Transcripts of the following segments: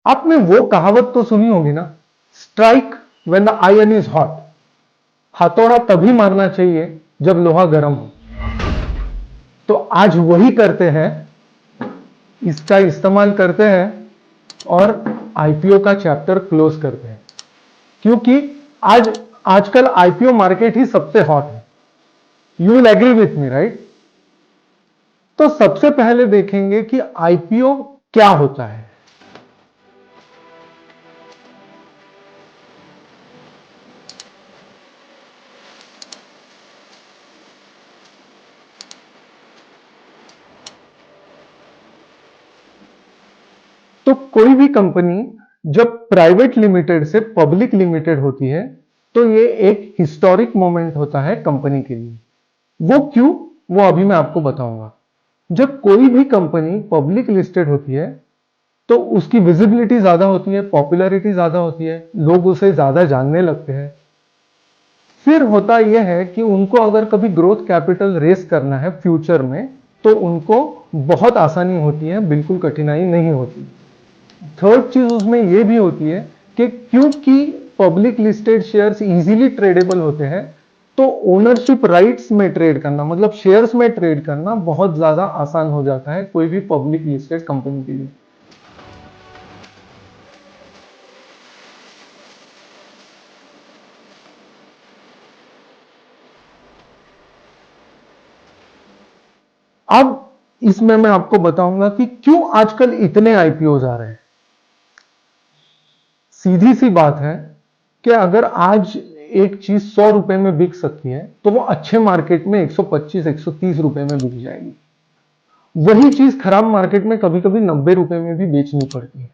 आपने वो कहावत तो सुनी होगी ना, strike when the iron is hot. हथौड़ा तभी मारना चाहिए जब लोहा गर्म हो। तो आज वही करते हैं, इसका इस्तेमाल करते हैं और आईपीओ का चैप्टर क्लोज करते हैं, क्योंकि आजकल आईपीओ मार्केट ही सबसे हॉट है। You will agree with me, right? तो सबसे पहले देखेंगे कि आईपीओ क्या होता है। तो कोई भी कंपनी जब प्राइवेट लिमिटेड से पब्लिक लिमिटेड होती है तो ये एक हिस्टोरिक मोमेंट होता है कंपनी के लिए। वो क्यों, वो अभी मैं आपको बताऊंगा। जब कोई भी कंपनी पब्लिक लिस्टेड होती है तो उसकी विजिबिलिटी ज्यादा होती है, पॉपुलैरिटी ज्यादा होती है, लोग उसे ज्यादा जानने लगते हैं। फिर होता यह है कि उनको अगर कभी ग्रोथ कैपिटल रेस करना है फ्यूचर में तो उनको बहुत आसानी होती है, बिल्कुल कठिनाई नहीं होती। थर्ड चीज उसमें यह भी होती है कि क्योंकि public listed shares easily tradable होते हैं तो ओनरशिप राइट्स में ट्रेड करना, मतलब शेयर्स में ट्रेड करना बहुत ज्यादा आसान हो जाता है कोई भी पब्लिक लिस्टेड कंपनी के लिए। अब इसमें मैं आपको बताऊंगा कि क्यों आजकल इतने आईपीओज आ रहे हैं। सीधी सी बात है कि अगर आज एक चीज 100 रुपए में बिक सकती है तो वो अच्छे मार्केट में 125 130 रुपए में बिक जाएगी। वही चीज खराब मार्केट में कभी कभी 90 रुपए में भी बेचनी पड़ती है।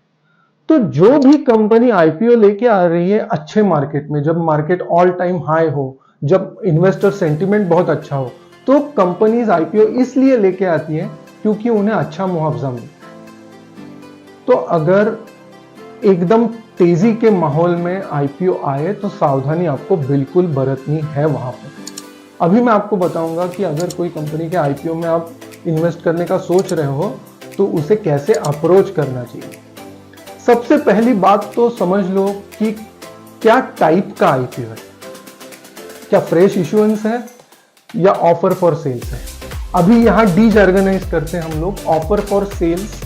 तो जो भी कंपनी आईपीओ लेके आ रही है अच्छे मार्केट में, जब मार्केट ऑल टाइम हाई हो, जब इन्वेस्टर सेंटिमेंट बहुत अच्छा हो, तो कंपनीज आईपीओ इसलिए लेके आती है क्योंकि उन्हें अच्छा मुआवजा मिले। तो अगर एकदम तेजी के माहौल में आईपीओ आए तो सावधानी आपको बिल्कुल बरतनी है वहां पर। अभी मैं आपको बताऊंगा कि अगर कोई कंपनी के आईपीओ में आप इन्वेस्ट करने का सोच रहे हो तो उसे कैसे अप्रोच करना चाहिए। सबसे पहली बात तो समझ लो कि क्या टाइप का आईपीओ है। क्या फ्रेश इश्यूएंस है या ऑफर फॉर सेल्स है। अभी यहां डीजॉर्गेनाइज करते हैं हम लोग। ऑफर फॉर सेल्स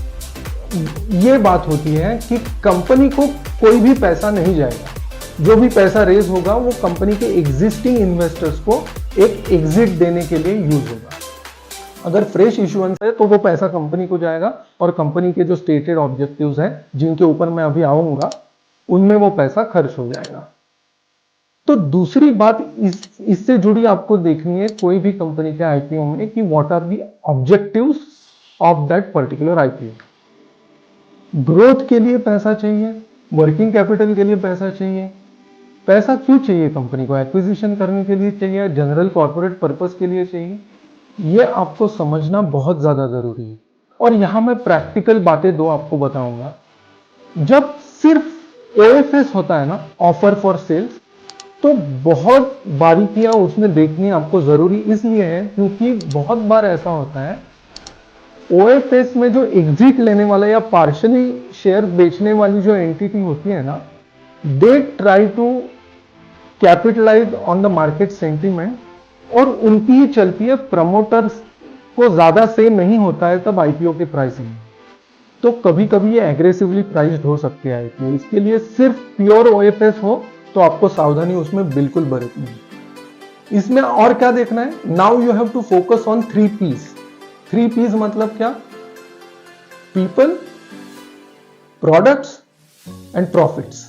ये बात होती है कि कंपनी को कोई भी पैसा नहीं जाएगा, जो भी पैसा रेज होगा वो कंपनी के एग्जिस्टिंग इन्वेस्टर्स को एक एग्जिट देने के लिए यूज होगा। अगर फ्रेश इश्यूएंस है तो वो पैसा कंपनी को जाएगा और कंपनी के जो स्टेटेड ऑब्जेक्टिव्स हैं जिनके ऊपर मैं अभी आऊंगा उनमें वो पैसा खर्च हो जाएगा। तो दूसरी बात इससे जुड़ी आपको देखनी है कोई भी कंपनी के आईपीओ में कि what are the objectives of that particular IPO. Growth के लिए पैसा चाहिए, वर्किंग कैपिटल के लिए पैसा चाहिए। पैसा क्यों चाहिए कंपनी को? एक्विजिशन करने के लिए चाहिए, जनरल कॉर्पोरेट पर्पस के लिए चाहिए। यह आपको समझना बहुत ज्यादा जरूरी है। और यहां मैं प्रैक्टिकल बातें दो आपको बताऊंगा। जब सिर्फ ओएफएस होता है ना, ऑफर फॉर सेल्स, तो बहुत बारीकियां उसमें देखनी आपको जरूरी इसलिए है क्योंकि बहुत बार ऐसा होता है ओएफएस में जो एग्जिट लेने वाला या पार्शियली शेयर बेचने वाली जो एंटिटी होती है ना, they try to capitalise on the market sentiment और उनकी ही चलती है। प्रमोटर्स को ज्यादा से नहीं होता है तब आईपीओ के प्राइसिंग, तो कभी कभी ये एग्रेसिवली प्राइस्ड हो सकती है आईपीओ। इसके लिए सिर्फ प्योर ओएफएस हो तो आपको सावधानी उसमें बिल्कुल बरतनी है। इसमें और क्या देखना है? Now you have to focus on 3 P's। 3 P's मतलब क्या? People, products and profits.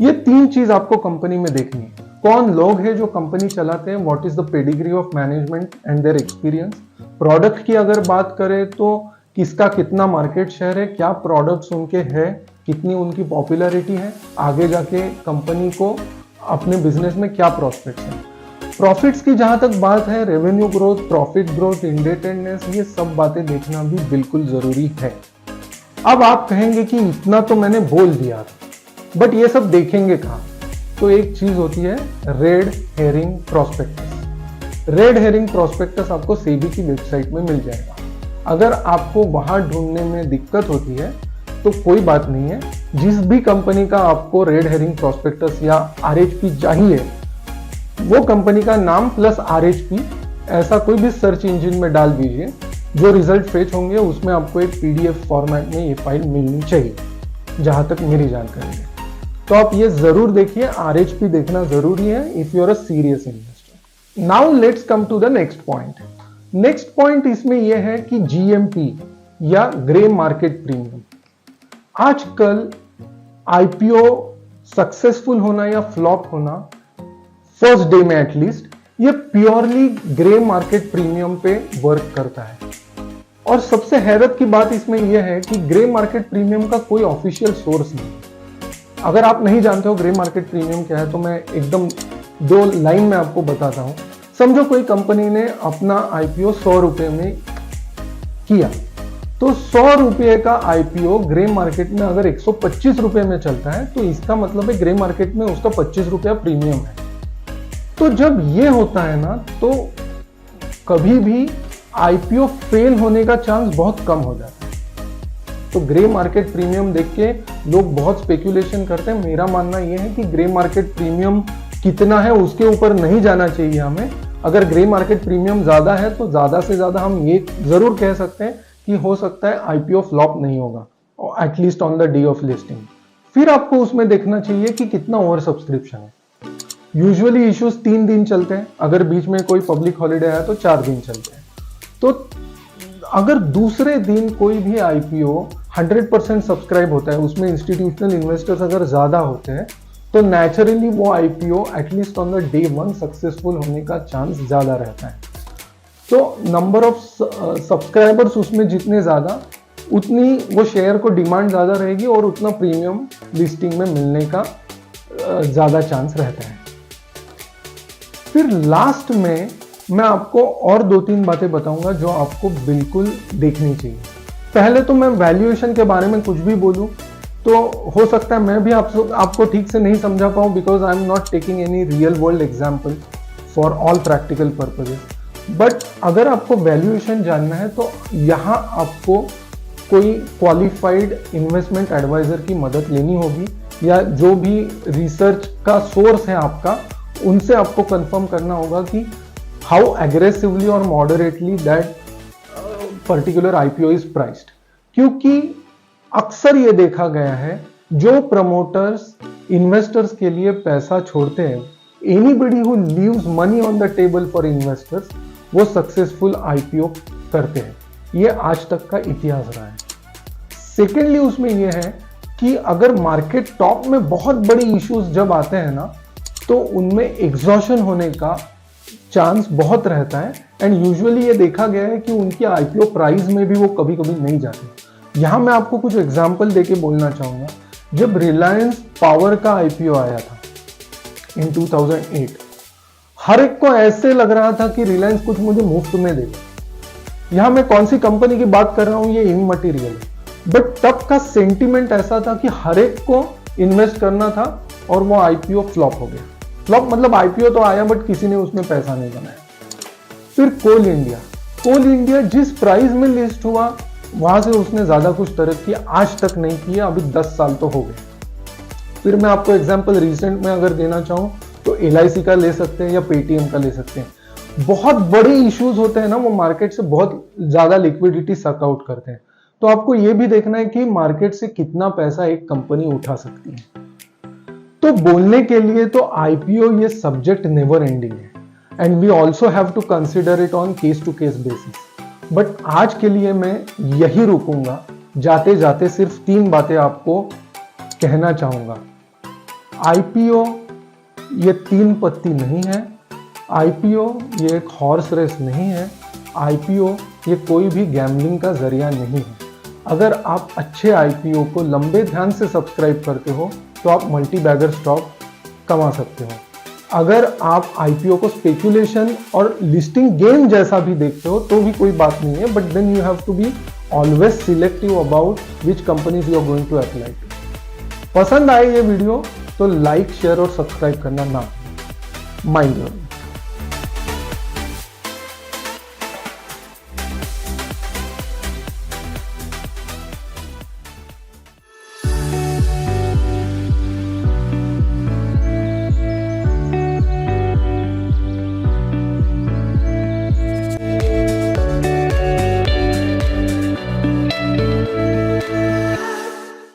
ये 3 चीज आपको कंपनी में देखनी है। कौन लोग हैं जो कंपनी चलाते हैं, what is the pedigree of management and their experience. Product की अगर बात करें तो किसका कितना मार्केट शेयर है, क्या प्रोडक्ट्स उनके हैं, कितनी उनकी पॉपुलैरिटी है, आगे जाके कंपनी को अपने बिजनेस में क्या प्रोस्पेक्ट्स हैं। प्रॉफिट्स की जहां तक बात है, revenue growth, profit growth, indebtedness, ये सब बातें देखना भी बिल्कुल जरूरी है। अब आप कहेंगे कि इतना तो मैंने बोल दिया था, बट ये सब देखेंगे कहां? तो एक चीज होती है red herring prospectus. Red herring prospectus आपको सेबी की वेबसाइट में मिल जाएगा। अगर आपको वहां ढूंढने में दिक्कत होती है तो कोई बात नहीं है। जिस भी कंपनी का आपको रेड हेरिंग प्रॉस्पेक्टस या RHP चाहिए, वो कंपनी का नाम प्लस RHP ऐसा कोई भी सर्च इंजन में डाल दीजिए। जो रिजल्ट फेच होंगे उसमें आपको एक PDF फॉर्मेट में ये फाइल मिलनी चाहिए, जहां तक मेरी जानकारी है। तो आप ये जरूर देखिए, RHP देखना जरूरी है if you are a serious investor. Now let's come to the next point. Next point इसमें यह है कि GMP या ग्रे मार्केट प्रीमियम। आजकल IPO सक्सेसफुल होना या फ्लॉप होना फर्स्ट डे में एटलीस्ट, ये प्योरली ग्रे मार्केट प्रीमियम पे वर्क करता है। और सबसे हैरत की बात इसमें यह है कि ग्रे मार्केट प्रीमियम का कोई ऑफिशियल सोर्स नहीं। अगर आप नहीं जानते हो ग्रे मार्केट प्रीमियम क्या है, तो मैं एकदम 2 लाइन में आपको बताता हूं। समझो कोई कंपनी ने अपना IPO 100 रुपए में किया, तो 100 रुपए का IPO ग्रे मार्केट में अगर 125 रुपए में चलता है, तो इसका मतलब है ग्रे मार्केट में उसका 25 रुपया प्रीमियम है। तो जब ये होता है ना, तो कभी भी IPO फेल होने का चांस बहुत कम हो जाता है। तो ग्रे मार्केट प्रीमियम देख के लोग बहुत स्पेक्यूलेशन करते हैं। मेरा मानना यह है कि ग्रे मार्केट प्रीमियम कितना है उसके ऊपर नहीं जाना चाहिए हमें। अगर ग्रे मार्केट प्रीमियम ज्यादा है तो ज्यादा से ज्यादा हम ये जरूर कह सकते हैं कि हो सकता है IPO फ्लॉप नहीं होगा, at least on the day of listing. फिर आपको उसमें देखना चाहिए कि कितना ओवर सब्सक्रिप्शन है। यूजुअली इश्यूज 3 दिन चलते हैं, अगर बीच में कोई पब्लिक हॉलीडे आया तो 4 दिन चलते हैं। तो अगर दूसरे दिन कोई भी IPO 100% सब्सक्राइब होता है, उसमें इंस्टीट्यूशनल इन्वेस्टर्स अगर ज्यादा होते हैं, तो नेचुरली वो IPO at least on the day 1 successful होने का चांस ज्यादा रहता है। तो नंबर ऑफ सब्सक्राइबर्स उसमें जितने ज्यादा, उतनी वो शेयर को डिमांड ज्यादा रहेगी और उतना प्रीमियम लिस्टिंग में मिलने का ज्यादा चांस रहता है। फिर लास्ट में मैं आपको और 2-3 बातें बताऊंगा जो आपको बिल्कुल देखनी चाहिए। पहले तो मैं वैल्यूएशन के बारे में कुछ भी बोलूं तो हो सकता है मैं भी आपको ठीक से नहीं समझा पाऊं, because I am not taking any real world example for all practical purposes. But अगर आपको वैल्यूएशन जानना है तो यहाँ आपको कोई क्वालिफाइड इन्वेस्टमेंट एडवाइजर की मदद लेनी होगी, या जो भी रिसर्च का सोर्स है आपका, उनसे आपको कंफर्म करना होगा कि हाउ एग्रेसिवली और moderately that particular IPO is priced. क्योंकि अक्सर ये देखा गया है, जो प्रमोटर्स इन्वेस्टर्स के लिए पैसा छोड़ते हैं, anybody who leaves money on the table for investors, वो सक्सेसफुल IPO करते हैं। ये आज तक का इतिहास रहा है। सेकेंडली उसमें यह है कि अगर मार्केट टॉप में बहुत बड़ी इश्यूज जब आते हैं ना, तो उनमें एग्जॉशन होने का चांस बहुत रहता है। एंड यूजुअली ये देखा गया है कि उनकी IPO प्राइस में भी वो कभी कभी नहीं जाते। यहां मैं आपको कुछ एग्जांपल देके बोलना चाहूंगा। जब रिलायंस पावर का IPO आया था इन 2008, हर एक को ऐसे लग रहा था कि रिलायंस कुछ मुझे मुफ्त में देगा। यहां मैं कौन सी कंपनी की बात कर रहा हूं, ये इममटीरियल है। बट तब का सेंटिमेंट ऐसा था कि हर एक को इन्वेस्ट करना था और वो IPO फ्लॉप हो गया। फ्लॉप मतलब IPO तो आया बट किसी ने उसमें पैसा नहीं बनाया। फिर कोल इंडिया जिस प्राइस में लिस्ट हुआ, वहां से उसने ज्यादा कुछ तरक्की आज तक नहीं की है, अभी 10 साल तो हो गए। फिर मैं आपको एग्जांपल रिसेंट में अगर देना चाहूं तो LIC का ले सकते हैं या पेटीएम का ले सकते हैं। बहुत बड़े इश्यूज होते हैं ना, वो मार्केट से बहुत ज्यादा लिक्विडिटी सक आउट करते हैं। तो आपको यह भी देखना है कि मार्केट से कितना पैसा एक कंपनी उठा सकती है। तो बोलने के लिए तो IPO ये सब्जेक्ट नेवर एंडिंग है, and we also have to consider it on case to case basis. But आज के लिए मैं यही रुकूंगा। जाते जाते सिर्फ 3 बातें आपको कहना चाहूंगा। IPO ये 3 पत्ती नहीं है। IPO ये एक हॉर्स रेस नहीं है। IPO ये कोई भी गैम्बलिंग का जरिया नहीं है। अगर आप अच्छे IPO को लंबे ध्यान से सब्सक्राइब करते हो तो आप मल्टी बैगर स्टॉक कमा सकते हो। अगर आप IPO को स्पेकुलेशन और लिस्टिंग गेम जैसा भी देखते हो तो भी कोई बात नहीं है, but then you have to be always selective about which companies you are going to apply to. पसंद आए ये वीडियो तो लाइक, शेयर और सब्सक्राइब करना ना। Mind your